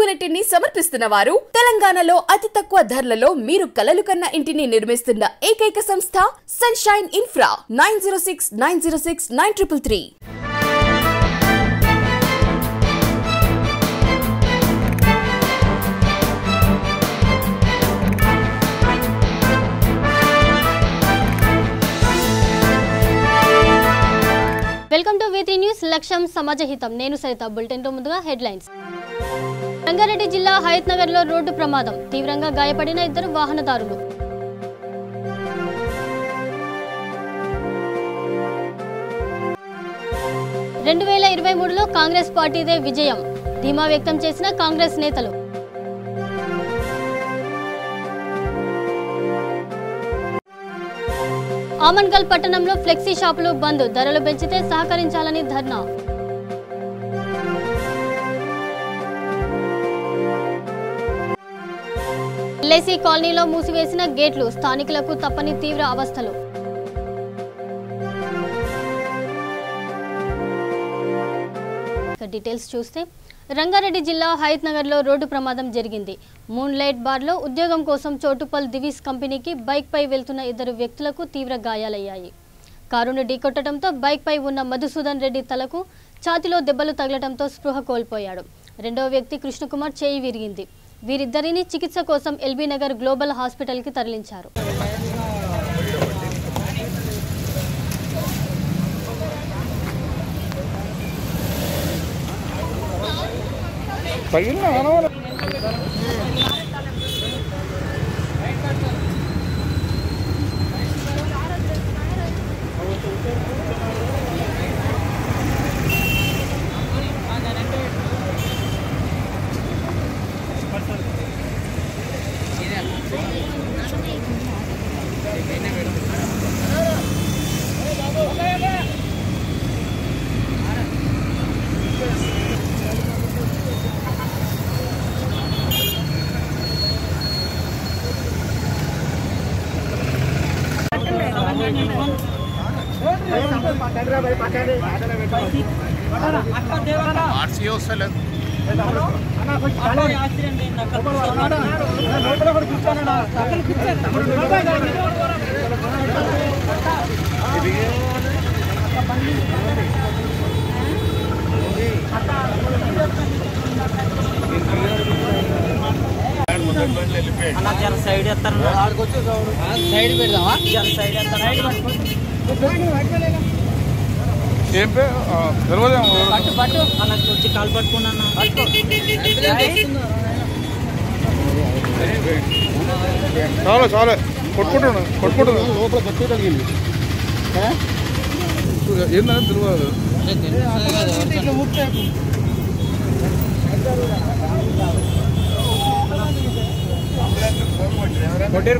ఆపర్చునిటీని సమర్పిస్తున్న వారు తెలంగాణలో అతి తక్కువ ధరలలో మీరు కలలు కన్న ఇంటిని నిర్మిస్తున్న ఏకైక సంస్థ sunshine infra 9069069333. Welcome to Veethi news. లక్ష్యం సమాజహితం. నేను సరిత. బులెటిన్ లో ముందుగా హెడ్లైన్స్. రంగారెడ్డి జిల్లా హయత్ నగర్ లో రోడ్డు ప్రమాదం, తీవ్రంగా గాయపడిన 2 వాహనదారులు. రెండు 2023లో కాంగ్రెస్ పార్టీదే విజయం, ధీమా వ్యక్తం చేసిన కాంగ్రెస్ నేతలు. ఆమన్గల్ పట్టణంలో ఫ్లెక్సీ షాపులు బంద్, ధరలు పెంచితే సహకరించాలని ధర్నా. ఎల్ఐసి కాలనీలో మూసివేసిన గేట్లు, స్థానికులకు తప్పని తీవ్ర అవస్థలు. డీటెయిల్స్ చూస్తే, రంగారెడ్డి జిల్లా హయత్ నగర్లో రోడ్డు ప్రమాదం జరిగింది. మూన్ లైట్ బార్లో ఉద్యోగం కోసం చోటుపల్ దివీస్ కంపెనీకి బైక్పై వెళ్తున్న 2 వ్యక్తులకు తీవ్ర గాయాలయ్యాయి. కారును ఢీకొట్టడంతో బైక్పై ఉన్న మధుసూదన్ రెడ్డి తలకు, ఛాతిలో దెబ్బలు తగలటంతో స్పృహ కోల్పోయాడు. 2వ వ్యక్తి కృష్ణకుమార్ చేయి విరిగింది. వీరిద్దరిని చికిత్స కోసం ఎల్బీ నగర్ గ్లోబల్ హాస్పిటల్కి తరలించారు. సైడ్ పెడదామా? ఏం తెలియదు పట్టు అన్నకు వచ్చి కాలు పట్టుకున్నాను. చాలా చాలా కొట్టుకుంటున్నాను లోపల గట్టి కలిగింది. ఏందని తెలియదు. కొట్టేరు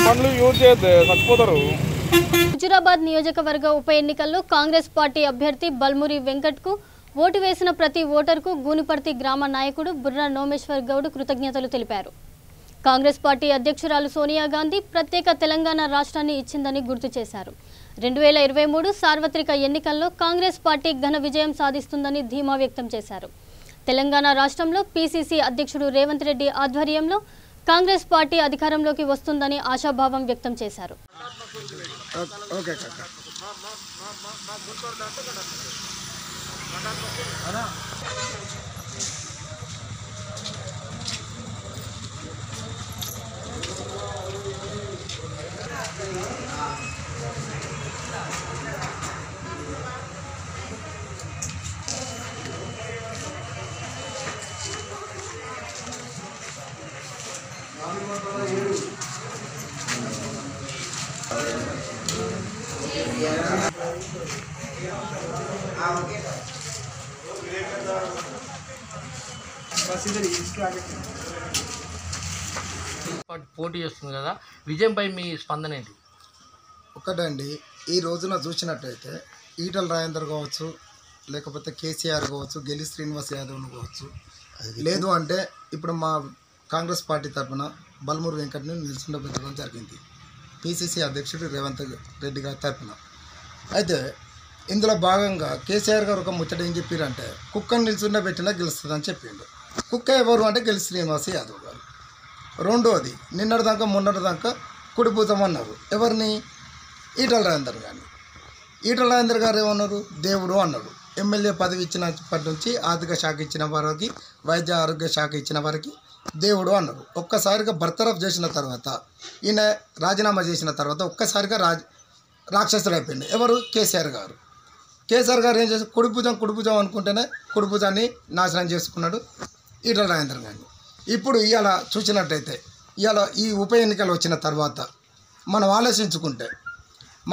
పండ్లు యూజ్ చేస్తే చచ్చిపోతారు. హుజూరాబాద్ నియోజకవర్గ ఉప ఎన్నికల్లో కాంగ్రెస్ పార్టీ అభ్యర్థి బల్మురి వెంకట్కు ఓటు వేసిన ప్రతి ఓటర్కు గూనిపర్తి గ్రామ నాయకుడు బుర్రా నోమేశ్వర్ గౌడ్ కృతజ్ఞతలు తెలిపారు. కాంగ్రెస్ పార్టీ అధ్యక్షురాలు సోనియా గాంధీ ప్రత్యేక తెలంగాణ రాష్ట్రాన్ని ఇచ్చిందని గుర్తు చేశారు. 2023 సార్వత్రిక ఎన్నికల్లో కాంగ్రెస్ పార్టీ ఘన విజయం సాధిస్తుందని ధీమా వ్యక్తం చేశారు. తెలంగాణ రాష్ట్రంలో పీసీసీ అధ్యక్షుడు రేవంత్ రెడ్డి ఆధ్వర్యంలో కాంగ్రెస్ పార్టీ అధికారంలోకి వస్తుందని ఆశాభావం వ్యక్తం చేశారు. పోటీ చేస్తుంది కదా, విజయంపై మీ స్పందన ఏంటి? ఒకటండి, ఈ రోజున చూసినట్టయితే ఈటల రాజేందర్ కావచ్చు, లేకపోతే కేసీఆర్ కావచ్చు, గెలి శ్రీనివాస్ యాదవ్ను కావచ్చు, లేదు అంటే ఇప్పుడు మా కాంగ్రెస్ పార్టీ తరఫున బల్మూరి వెంకట్ని నిల్చుండబెట్టడం జరిగింది, పిసిసి అధ్యక్షుడు రేవంత్ రెడ్డి గారి తరఫున. అయితే ఇందులో భాగంగా కేసీఆర్ గారు ఒక ముచ్చట ఏం చెప్పారంటే, కుక్కను నిల్చుండబెట్టినా గెలుస్తుందని చెప్పిండు. కుక్క ఎవరు అంటే గెలి శ్రీనివాస్ యాదవ్ గారు. రెండోది, నిన్నటిదాకా మొన్నటిదాకా కుడిభుజం అన్నారు. ఎవరిని? ఈటల రాజేందర్ గారిని. ఈటల రాజేందర్ గారు ఏమన్నారు? దేవుడు అన్నాడు. ఎమ్మెల్యే పదవి ఇచ్చినప్పటి నుంచి ఆర్థిక శాఖ ఇచ్చిన వారికి, వైద్య ఆరోగ్య శాఖ ఇచ్చిన వారికి దేవుడు అన్నారు. ఒక్కసారిగా బర్తరఫ్ చేసిన తర్వాత, ఈయన రాజీనామా చేసిన తర్వాత ఒక్కసారిగా రాక్షసుడు అయిపోయింది. ఎవరు? కేసీఆర్ గారు. కేసీఆర్ గారు ఏం చేసి కుడిభుజం అనుకుంటేనే కుడిభుజాన్ని నాశనం చేసుకున్నాడు ఈటల రాజేందర్ గారిని. ఇప్పుడు ఇవాళ చూసినట్టయితే, ఇవాళ ఈ ఉప ఎన్నికలు వచ్చిన తర్వాత మనం ఆలోచించుకుంటే,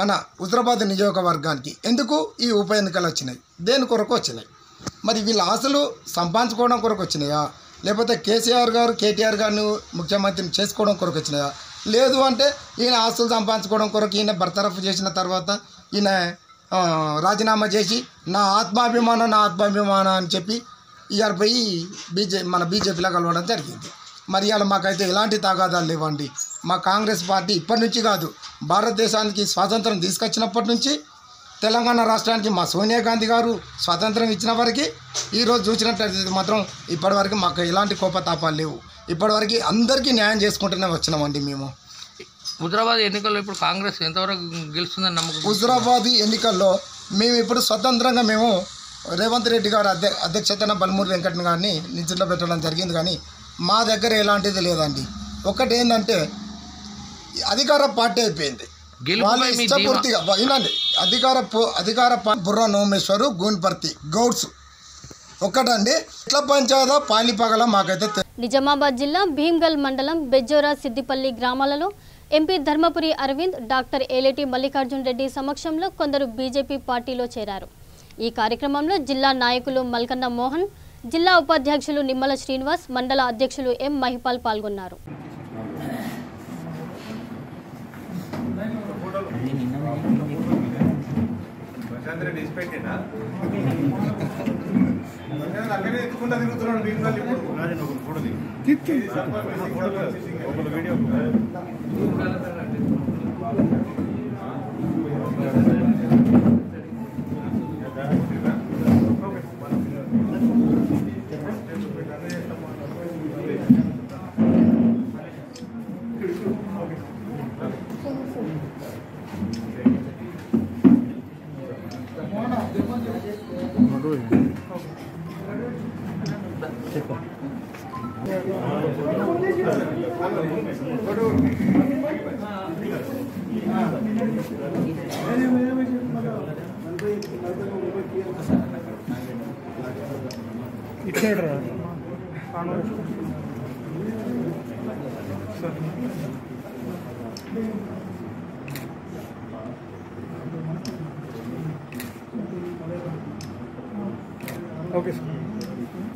మన హుజరాబాద్ నియోజకవర్గానికి ఎందుకు ఈ ఉప ఎన్నికలు వచ్చినాయి? దేని కొరకు వచ్చినాయి? మరి వీళ్ళ ఆశలు సంపాదించుకోవడం కొరకు వచ్చినాయా, లేకపోతే కేసీఆర్ గారు కేటీఆర్ గారిని ముఖ్యమంత్రిని చేసుకోవడం కొరకు వచ్చినాయా? లేదు అంటే ఈయన ఆస్తులు సంపాదించుకోవడం కొరకు ఈయన బర్తరఫ్ చేసిన తర్వాత ఈయన రాజీనామా చేసి నా ఆత్మాభిమానం అని చెప్పి ఇవాళ పోయి మన బీజేపీలో కలవడం జరిగింది. మరి ఇవాళ మాకైతే ఎలాంటి తగాదాలు లేవండి. మా కాంగ్రెస్ పార్టీ ఇప్పటి నుంచి కాదు, భారతదేశానికి స్వాతంత్రం తీసుకొచ్చినప్పటి నుంచి, తెలంగాణ రాష్ట్రానికి మా సోనియా గాంధీ గారు స్వాతంత్రం ఇచ్చిన వరకు, ఈరోజు చూసినట్లయితే మాత్రం ఇప్పటివరకు మాకు ఎలాంటి కోపతాపాలు లేవు. ఇప్పటివరకు అందరికీ న్యాయం చేసుకుంటూనే వచ్చినామండి మేము. హుజరాబాద్ ఎన్నికల్లో ఇప్పుడు కాంగ్రెస్ ఎంతవరకు గెలుస్తుందని నమ్మకం? హుజరాబాద్ ఎన్నికల్లో మేము ఇప్పుడు స్వతంత్రంగా మేము రేవంత్ రెడ్డి గారు అధ్యక్షతన బల్మూరి వెంకటన్ గారిని నిల్చుండ పెట్టడం జరిగింది. కానీ మా దగ్గర ఎలాంటిది లేదండి. ఒకటి ఏంటంటే, అధికార పార్టీ అయిపోయింది. వాళ్ళు ఇష్టపూర్తిగా వినండి, అధికార బుర్రా నోమేశ్వరు, గూన్పర్తి గౌడ్స్ ఒక్కటండి. ఎట్లా పంచాయదా పాలిపగల మాకైతే. నిజామాబాద్ జిల్లా భీమ్గల్ మండలం బెజ్జోరా సిద్దిపల్లి గ్రామాలలో ఎంపీ ధర్మపురి అరవింద్, డాక్టర్ ఏలేటి మల్లికార్జున్ రెడ్డి సమక్షంలో కొందరు బీజేపీ పార్టీలో చేరారు. ఈ కార్యక్రమంలో జిల్లా నాయకులు మల్కన్న మోహన్, జిల్లా ఉపాధ్యక్షులు నిమ్మల శ్రీనివాస్, మండల అధ్యక్షులు ఎం మహిపాల్ పాల్గొన్నారు.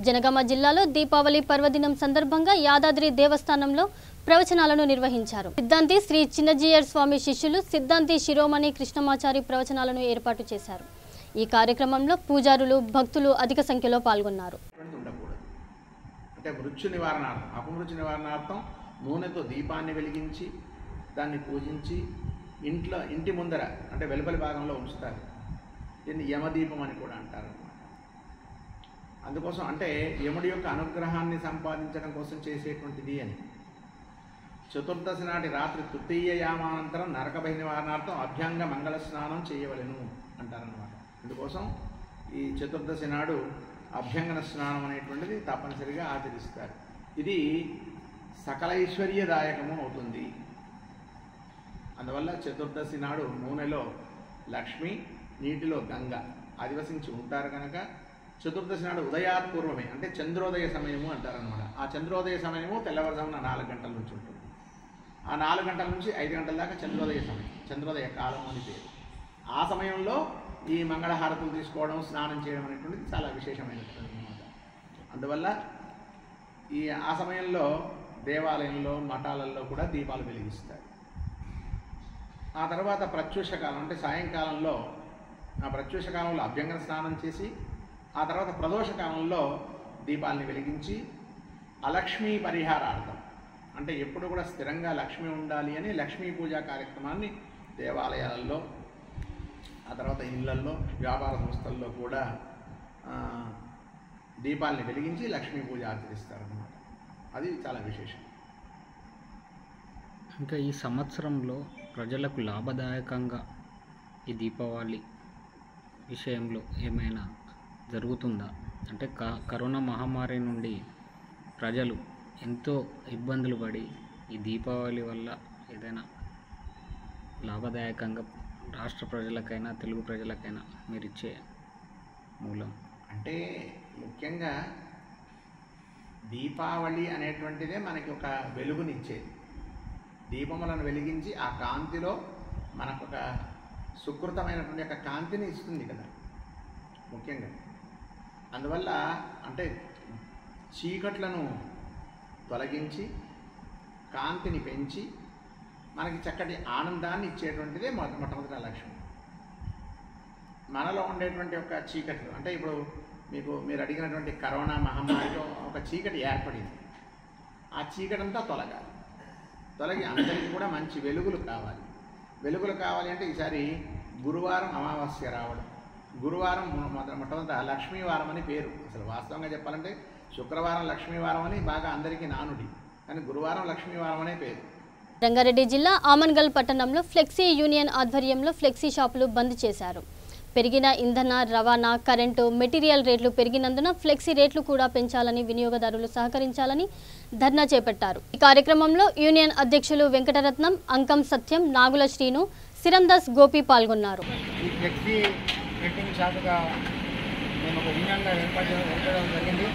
జనగామ జిల్లాలో దీపావళి పర్వదినం సందర్భంగా యాదాద్రి దేవస్థానంలో ప్రవచనాలను నిర్వహించారు. సిద్ధాంతి శ్రీ చిన్నజీయర్ స్వామి శిష్యులు సిద్ధాంతి శిరోమణి కృష్ణమాచారి ప్రవచనాలను ఏర్పాటు చేశారు. ఈ కార్యక్రమంలో పూజారులు, భక్తులు అధిక సంఖ్యలో పాల్గొన్నారు. అంటే మృత్యు నివారణార్థం, అపమృత్యు నివారణార్థం నూనెతో దీపాన్ని వెలిగించి దాన్ని పూజించి ఇంటి ముందర అంటే వెలుపలి భాగంలో ఉంచుతారు. దీన్ని యమదీపం అని కూడా అంటారు. అందుకోసం అంటే యముడి యొక్క అనుగ్రహాన్ని సంపాదించడం కోసం చేసేటువంటిది అని. చతుర్దశి నాటి రాత్రి తృతీయ యామానంతరం నరకభయ నివారణార్థం అభ్యంగ మంగళ స్నానం చేయవలెను అంటారన్నమాట. అందుకోసం ఈ చతుర్దశి నాడు అభ్యంగన స్నానం అనేటువంటిది తప్పనిసరిగా ఆచరిస్తారు. ఇది సకల ఐశ్వర్యదాయకము అవుతుంది. అందువల్ల చతుర్దశి నాడు నూనెలో లక్ష్మి, నీటిలో గంగ అధివసించి ఉంటారు కనుక చతుర్దశి నాడు ఉదయాత్పూర్వమే అంటే చంద్రోదయ సమయము అంటారనమాట. ఆ చంద్రోదయ సమయము తెల్లవారుజామున 4 గంటల నుంచి ఉంటుంది. ఆ 4 గంటల నుంచి 5 గంటల దాకా చంద్రోదయ సమయం, చంద్రోదయ కాలం అని పేరు. ఆ సమయంలో ఈ మంగళహారతులు తీసుకోవడం, స్నానం చేయడం అనేటువంటిది చాలా విశేషమైనటువంటి అన్నమాట. అందువల్ల ఆ సమయంలో దేవాలయంలో, మఠాలలో కూడా దీపాలు వెలిగిస్తారు. ఆ తర్వాత ప్రత్యూష కాలం అంటే సాయంకాలంలో, ఆ ప్రత్యూష కాలంలో అభ్యంగన స్నానం చేసి ఆ తర్వాత ప్రదోష కాలంలో దీపాలని వెలిగించి అలక్ష్మీ పరిహారార్థం, అంటే ఎప్పుడు కూడా స్థిరంగా లక్ష్మి ఉండాలి అని లక్ష్మీ పూజా కార్యక్రమాన్ని దేవాలయాలలో, ఆ తర్వాత ఇళ్లల్లో, వ్యాపార సంస్థల్లో కూడా దీపాలని వెలిగించి లక్ష్మీ పూజ ఆచరిస్తారన్నమాట. అది చాలా విశేషం. ఇంకా ఈ సంవత్సరంలో ప్రజలకు లాభదాయకంగా ఈ దీపావళి విషయంలో ఏమైనా జరుగుతుందా? అంటే కరోనా మహమ్మారి నుండి ప్రజలు ఎంతో ఇబ్బందులు పడి ఈ దీపావళి వల్ల ఏదైనా లాభదాయకంగా రాష్ట్ర ప్రజలకైనా తెలుగు ప్రజలకైనా మీరు ఇచ్చే మూలం అంటే ముఖ్యంగా దీపావళి అనేటువంటిదే మనకి ఒక వెలుగునిచ్చేది. దీపములను వెలిగించి ఆ కాంతిలో మనకు ఒక సుకృతమైనటువంటి ఒక కాంతిని ఇస్తుంది కదా ముఖ్యంగా. అందువల్ల అంటే చీకట్లను తొలగించి కాంతిని పెంచి మనకి చక్కటి ఆనందాన్ని ఇచ్చేటువంటిదే మొట్టమొదటి లక్ష్యం. మనలో ఉండేటువంటి ఒక చీకట్లు అంటే ఇప్పుడు మీరు అడిగినటువంటి కరోనా మహమ్మారిలో ఒక చీకటి ఏర్పడింది. ఆ చీకటంతా తొలగి అందరికీ కూడా మంచి వెలుగులు కావాలి అంటే ఈసారి గురువారం అమావాస్య రావడం, గురువారం మొట్టమొదట లక్ష్మీవారం అని పేరు. అసలు వాస్తవంగా చెప్పాలంటే శుక్రవారం లక్ష్మీవారం అని బాగా అందరికీ నానుడి, కానీ గురువారం లక్ష్మీవారం అనే పేరు. రంగారెడ్డి జిల్లా ఆమన్గల్ పట్టణంలో ఫ్లెక్సీ యూనియన్ ఆధ్వర్యంలో ఫ్లెక్సీ షాపులు బంద్ చేశారు. పెరిగిన ఇంధన, రవాణా, కరెంటు, మెటీరియల్ రేట్లు పెరిగినందున ఫ్లెక్సీ రేట్లు కూడా పెంచాలని వినియోగదారులు సహకరించాలని ధర్నా చేపట్టారు. ఈ కార్యక్రమంలో యూనియన్ అధ్యక్షులు వెంకటరత్నం, అంకం సత్యం, నాగుల శ్రీను, సిరందాస్ గోపి పాల్గొన్నారు. ఈ ఫ్లెక్సీ ప్రింటింగ్ షాపుగా మేము ఒక యూనియన్గా ఏర్పడడం జరిగింది.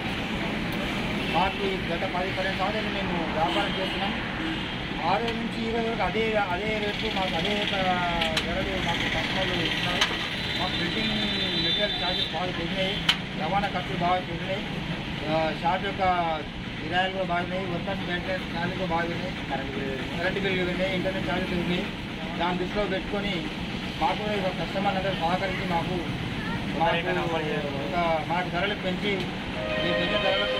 మాకు గత 10-15 సంవత్సరాలు మేము వ్యాపారం చేస్తున్నాం. 6 నుంచి 20 వరకు అదే రేట్లు మాకు అదే ధరలు మాకు కస్టమర్లు ఇస్తున్నారు. మాకు ప్రింటింగ్ మెటీరియల్ ఛార్జెస్ బాగా పెరిగినాయి, రవాణా ఖర్చులు బాగా పెరిగినాయి, షాప్ యొక్క కిరాయిలు కూడా బాగున్నాయి, వర్కర్స్ మెయింటెనెన్స్ ఛార్జెస్ కూడా బాగున్నాయి, కరెంటు బిల్లు పెరిగినాయి, ఇంటర్నెట్ ఛార్జెస్ పెరిగినాయి. దాన్ని దృష్టిలో పెట్టుకొని మాకు కూడా కస్టమర్లు అందరూ సహకరించి మాకు ధరలు పెంచి ఈ పెంచిన ధరలకు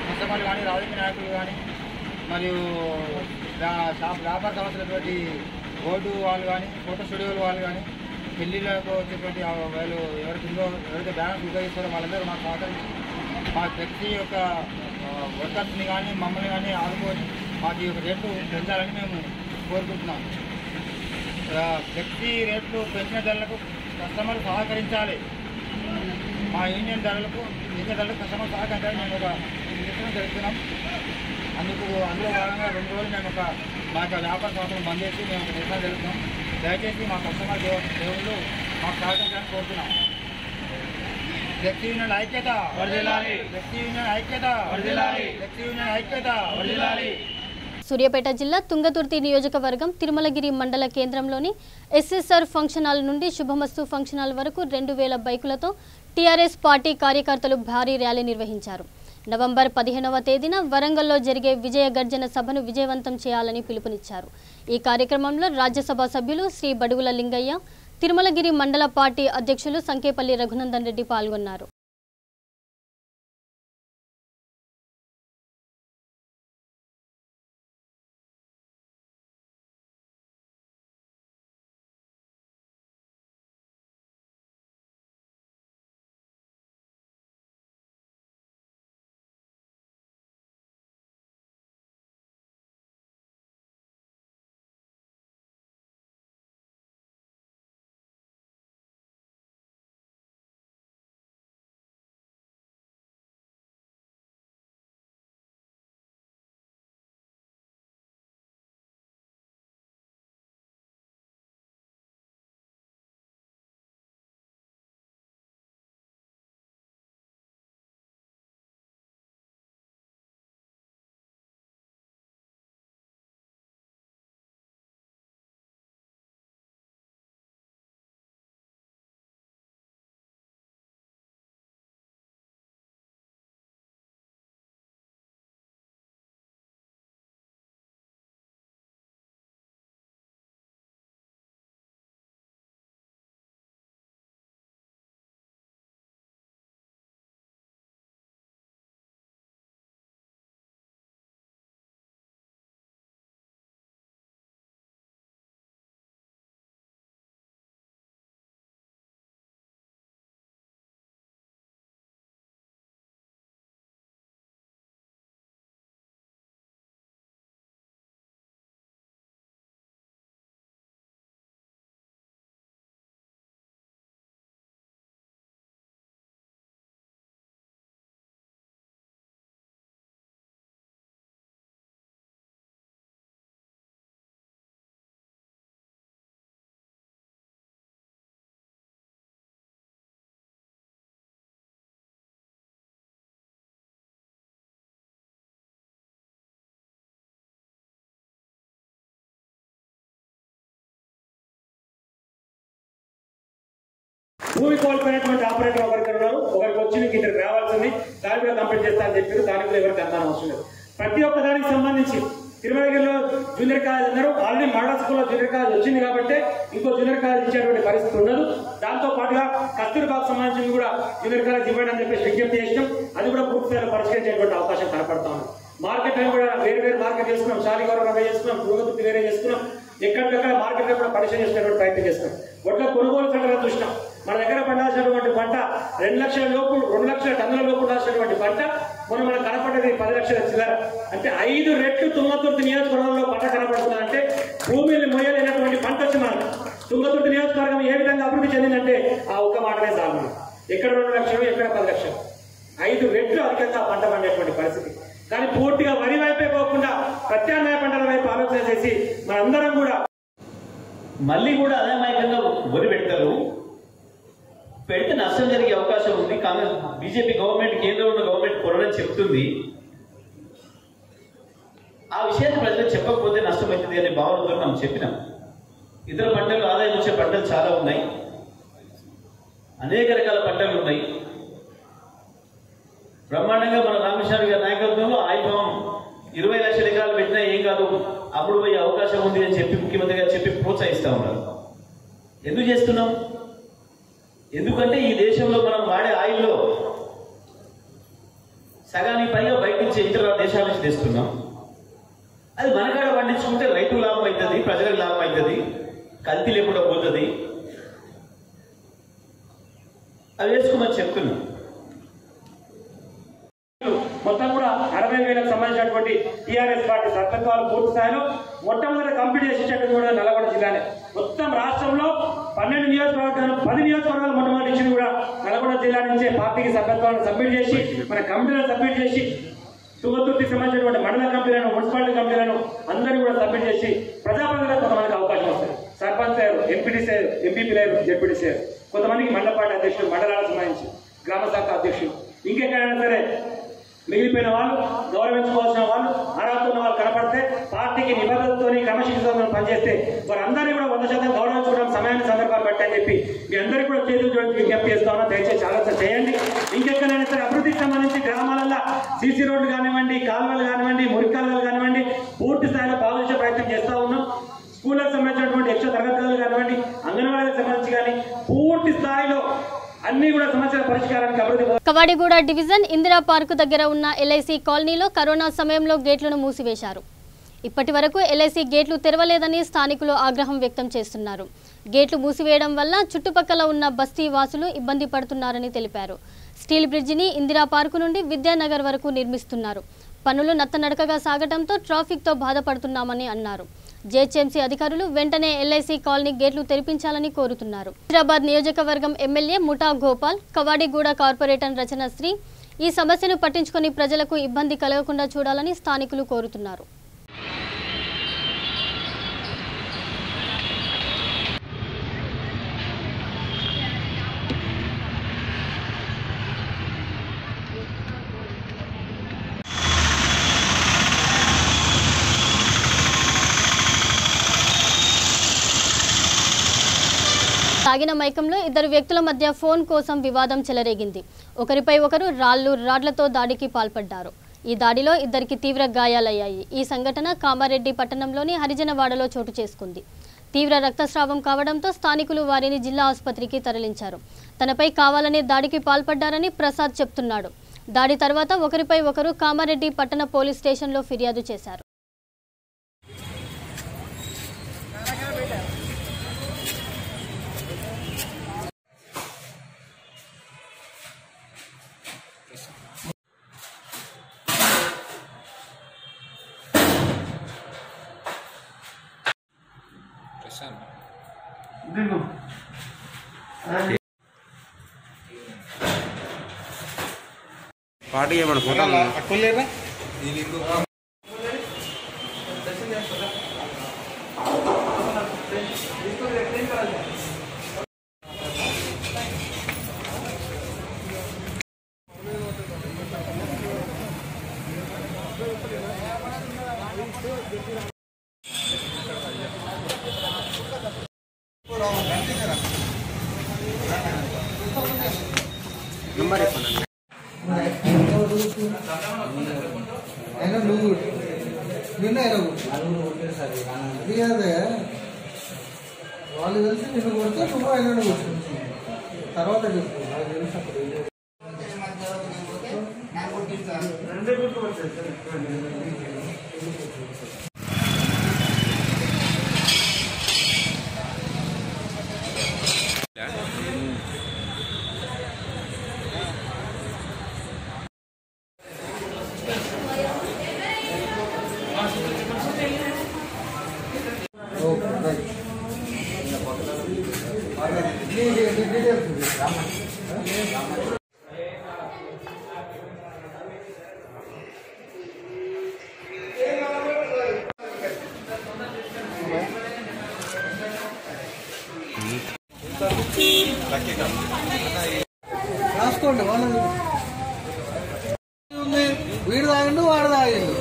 కస్టమర్లు కానీ, రాజకీయ నాయకులు కానీ, మరియు వ్యాపార సంస్థలటువంటి బోర్డు వాళ్ళు కానీ, ఫోటో స్టూడియోలు వాళ్ళు కానీ, పెళ్లిళ్ళకు వచ్చేటువంటి వాళ్ళు ఎవరైతే బ్యానర్స్ ఉపయోగిస్తారో వాళ్ళందరూ మాకు సహకరించి మా ఫ్లెక్సీ యొక్క వర్కర్స్ని కానీ మమ్మల్ని కానీ ఆదుకొని మాకు ఈ యొక్క రేట్లు పెంచాలని మేము కోరుకుంటున్నాం. ఫ్లెక్సీ రేట్లు పెంచిన ధరలకు కస్టమర్లు సహకరించాలి. మా యూనియన్ ధరలకు కస్టమర్ సహకరించాలని మేము ఒక నిర్ణయం జరుగుతున్నాం. అందులో భాగంగా 2 రోజులు మేము మా యొక్క వ్యాపార సంస్థను బంద్ చేసి మేము ఒక నిర్ణయం జరుగుతున్నాం. దయచేసి మా కస్టమర్ దేవుళ్ళు మాకు సహకరించాలని కోరుతున్నాం. ఫ్లెక్సీ యూనియన్ ఐక్యత, ఫ్లెక్సీ యూనియన్ ఐక్యత, ఫ్లెక్సీ యూనియన్ ఐక్యత. సూర్యాపేట జిల్లా తుంగతుర్తి నియోజకవర్గం తిరుమలగిరి మండల కేంద్రంలోని ఎస్ఎస్ఆర్ ఫంక్షన్ హాల్ నుండి శుభమస్తు ఫంక్షన్ హాల్ వరకు 2000 బైకులతో టీఆర్ఎస్ పార్టీ కార్యకర్తలు భారీ ర్యాలీ నిర్వహించారు. నవంబర్ 15వ తేదీన వరంగల్లో జరిగే విజయ గర్జన సభను విజయవంతం చేయాలని పిలుపునిచ్చారు. ఈ కార్యక్రమంలో రాజ్యసభ సభ్యులు శ్రీ బడుగుల లింగయ్య, తిరుమలగిరి మండల పార్టీ అధ్యక్షులు సంకేపల్లి రఘునందన్ రెడ్డి పాల్గొన్నారు. భూమి కోల్పోయినటువంటి ఆపరేటర్ ఒకరికి ఉన్నారు, ఒకరికి వచ్చి నీకు ఇద్దరు రావాల్సింది, దాన్ని కూడా కంప్లీట్ చేస్తా అని చెప్పారు. దానికి కూడా ఎవరికి అందానం అవసరం లేదు. ప్రతి ఒక్క దానికి సంబంధించి తిరుమలగిరిలో జూనియర్ కాలేజ్ అన్నారు, ఆల్రెడీ మోడల్ స్కూల్లో జూనియర్ కాలేజ్ వచ్చింది కాబట్టి ఇంకో జూనియర్ కాలేజ్ ఇచ్చేటువంటి పరిస్థితి ఉండదు. దాంతో పాటుగా కస్తూర్బాకు సంబంధించింది కూడా జూనియర్ కాలేజ్ ఇవ్వండి అని చెప్పి విజ్ఞప్తి చేసినాం. అది కూడా పూర్తిగా పరిష్కరించేటువంటి అవకాశం కనపడతా ఉంది. మార్కెట్ కూడా వేరు మార్కెట్ చేసుకున్నాం, శాలిగౌరవ చేసుకున్నాం, తుంగతుర్తి వేరే చేసుకున్నాం, ఎక్కడికక్కడ మార్కెట్ కూడా పరిచయం చేసినటువంటి ప్రయత్నం చేస్తున్నాం. ఒట్ల కొనుగోలు సెంటర్ చూసినాం, మన దగ్గర పండాల్సినటువంటి పంట 2 లక్షల లోపు 2 లక్షల టన్నుల లోపు ఉండాల్సినటువంటి పంట మనం మనకు కనపడ్డది 10 లక్షల చిల్లర. అంటే 5 రెట్లు తుంగతుర్తి నియోజకవర్గంలో పంట కనపడుతుందా అంటే భూమిని మొయ్యలేనటువంటి పంట వచ్చి మనకు. తుంగతుర్తి నియోజకవర్గం ఏ విధంగా అభివృద్ధి చెందిందంటే ఆ ఒక్క మాటనే చాలు. ఎక్కడ 2 లక్షలు, ఎక్కడ 10 లక్షలు, 5 రెట్లు అధికంగా పంట పండేటువంటి పరిస్థితి. కానీ పూర్తిగా వరి వైపే పోకుండా ప్రత్యామ్నాయ పంటల వైపు ఆలోచన చేసి మనందరం కూడా మళ్ళీ కూడా అనామయంగా వరి పెడతారు. పెడితే నష్టం జరిగే అవకాశం ఉంది. కాంగ్రెస్ బీజేపీ గవర్నమెంట్, కేంద్రంలో ఉన్న గవర్నమెంట్ కొనని చెప్తుంది. ఆ విషయాన్ని ప్రజలకు చెప్పకపోతే నష్టమవుతుంది అనే భావనతో మనం చెప్పినాం. ఇతర పంటలు ఆదాయం వచ్చే పంటలు చాలా ఉన్నాయి, అనేక రకాల పంటలు ఉన్నాయి. బ్రహ్మాండంగా మన రామకృష్ణ గారి నాయకత్వంలో ఆయుధం 20 లక్షల ఎకరాలు పెట్టినా ఏం కాదు, అప్పుడు పోయే అవకాశం ఉంది అని చెప్పి ముఖ్యమంత్రి గారు చెప్పి ప్రోత్సహిస్తూ ఉన్నారు. ఎందుకు చేస్తున్నాం? ఎందుకంటే ఈ దేశంలో మనం వాడే ఆయిల్లో సగానికి పైగా బయట నుంచి ఇతర దేశాల నుంచి తెస్తున్నాం. అది మనకాడ పండించుకుంటే రైతుకు లాభం అవుతుంది, ప్రజలకు లాభం అవుతుంది, కల్తీ లేకుండా పోతుంది. అది వేసుకోమని చెప్తున్నాం. మొత్తం కూడా 60,000కు సంబంధించినటువంటి టీఆర్ఎస్ పార్టీ సభ్యత్వాలు పూర్తి స్థాయిలో మొట్టమొదటి కంప్లీట్ చేసేటట్టు కూడా నల్గొండ జిల్లానే. మొత్తం రాష్ట్రంలో 12 నియోజకవర్గాలు 10 నియోజకవర్గాలు మొట్టమొదటి ఇచ్చింది కూడా నల్గొండ జిల్లా నుంచే పార్టీకి సభ్యత్వాలను సబ్మిట్ చేసి మన కమిటీలను సబ్మిట్ చేసి తుంగతుర్తికి సంబంధించినటువంటి మండల కమిటీలను, మున్సిపాలిటీ కమిటీలను అందరూ కూడా సబ్మిట్ చేసి ప్రజాప్రతినిధులకు కొంతమందికి అవకాశం వస్తుంది. సర్పంచ్ అయ్యారు, ఎంపీటీసీ అయ్యారు, ఎంపీపీలు అయ్యారు, జెడ్పీటీసీ అయ్యారు, కొంతమందికి మండల పార్టీ అధ్యక్షులు, మండలాలకు సంబంధించి గ్రామ శాఖ అధ్యక్షులు, ఇంకెక్కడైనా సరే మిగిలిపోయిన వాళ్ళు, గౌరవించుకోవాల్సిన వాళ్ళు, అర్హత ఉన్న వాళ్ళు కనపడితే పార్టీకి నిబద్ధతతో క్రమశిక్షణతో పనిచేస్తే వారందరినీ కూడా 100% గౌరవించుకోవడం సమయాన్ని సందర్భాలు బట్టి అని చెప్పి మీ అందరికీ కూడా చేతులు జోడించి విజ్ఞప్తి చేస్తా ఉన్నా. దయచేసి ఆలోచన చేయండి. ఇంకెక్కడైనా సరే అభివృద్ధికి సంబంధించి గ్రామాలలో సీసీ రోడ్లు కానివ్వండి, కాలువలు కానివ్వండి, మురికాలువలు కానివ్వండి పూర్తి స్థాయిలో బాగు చేసే ప్రయత్నం చేస్తూ ఉన్నాం. స్కూళ్ళకు సంబంధించినటువంటి ఎక్స్ట్రా తరగతి గదులు కానివ్వండి, అంగన్వాడీలకు సంబంధించి కానీ పూర్తి స్థాయిలో అన్ని కూడా సమస్యల పరిష్కారానికి అభివృద్ధి. కవాడిగూడ డివిజన్ ఇందిరా పార్కు దగ్గర ఉన్న ఎల్ఐసి కాలనీలో కరోనా సమయంలో గేట్లను మూసివేశారు. ఇప్పటి వరకు ఎల్ఐసి గేట్లు తెరవలేదని స్థానికులు ఆగ్రహం వ్యక్తం చేస్తున్నారు. గేట్లు మూసివేయడం వల్ల చుట్టుపక్కల ఉన్న బస్తీ వాసులు ఇబ్బంది పడుతున్నారని తెలిపారు. స్టీల్ బ్రిడ్జిని ఇందిరా పార్కు నుండి విద్యానగర్ వరకు నిర్మిస్తున్నారు. పనులు నత్తనడకగా సాగడంతో ట్రాఫిక్తో బాధపడుతున్నామని అన్నారు. జేహెచ్ఎంసీ అధికారులు వెంటనే ఎల్ఐసి కాలనీ గేట్లు తెరిపించాలని కోరుతున్నారు. హైదరాబాద్ నియోజకవర్గం ఎమ్మెల్యే ముఠా గోపాల్, కవాడిగూడ కార్పొరేటర్ రచనశ్రీ ఈ సమస్యను పట్టించుకొని ప్రజలకు ఇబ్బంది కలగకుండా చూడాలని స్థానికులు కోరుతున్నారు. తాగిన మైకంలో 2 వ్యక్తుల మధ్య ఫోన్ కోసం వివాదం చెలరేగింది. ఒకరిపై ఒకరు రాడ్లతో దాడికి పాల్పడ్డారు. ఈ దాడిలో 2కి తీవ్ర గాయాలయ్యాయి. ఈ సంఘటన కామారెడ్డి పట్టణంలోని హరిజనవాడలో చోటు చేసుకుంది. తీవ్ర రక్తస్రావం కావడంతో స్థానికులు వారిని జిల్లా ఆసుపత్రికి తరలించారు. తనపై కావాలనే దాడికి పాల్పడ్డారని ప్రసాద్ చెప్తున్నాడు. దాడి తర్వాత ఒకరిపై ఒకరు కామారెడ్డి పట్టణ పోలీస్ స్టేషన్లో ఫిర్యాదు చేశారు. పార్టీ ఏమన్నా ఫోటో అట్టులేరా అయినా నువ్వు నిన్న అయినా అదే వాళ్ళు తెలిసి నిన్ను కొడితే నువ్వు అయినా కూర్చుంటు తర్వాత చెప్పు నాకు తెలిసినప్పుడు రాసుకోండి వాళ్ళు వీడు తాగిండు వాడు తాగిండు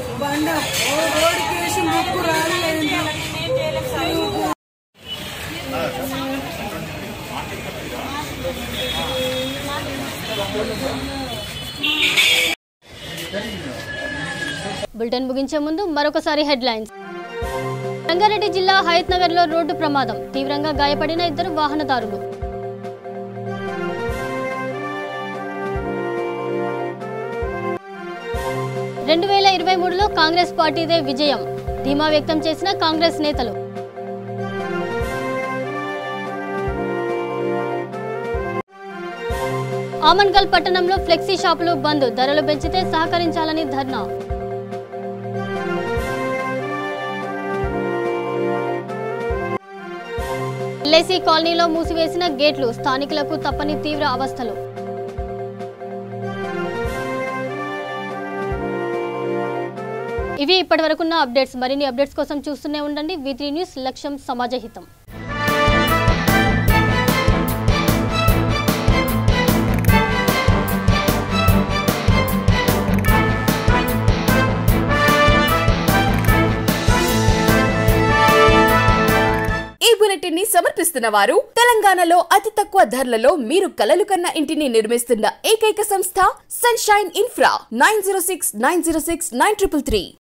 బులెటిన్ ముగించే ముందు మరొకసారి హెడ్లైన్స్. రంగారెడ్డి జిల్లా హయత్ నగర్ లో రోడ్డు ప్రమాదం, తీవ్రంగా గాయపడిన 2 వాహనదారులు. రెండు 2023లో కాంగ్రెస్ పార్టీదే విజయం, ధీమా వ్యక్తం చేసిన కాంగ్రెస్ నేతలు. ఆమన్గల్ పట్టణంలో ఫ్లెక్సీ షాపులు బంద్, ధరలు పెంచితే సహకరించాలని ధర్నా. ఎల్ఐసి కాలనీలో మూసివేసిన గేట్లు, స్థానికులకు తప్పని తీవ్ర అవస్థలు. ఇవి ఇప్పటివరకున్న అప్డేట్స్. మరిన్ని అప్డేట్స్ కోసం చూస్తూనే ఉండండి V3 న్యూస్, లక్ష్యం సమాజహితం. ఈ బులెటిన్ ని సమర్పిస్తున్న వారు తెలంగాణలో అతి తక్కువ ధరలలో మీరు కలలు కన్న ఇంటిని నిర్మిస్తున్న ఏకైక సంస్థ సన్షైన్ ఇన్ఫ్రా 9069069333.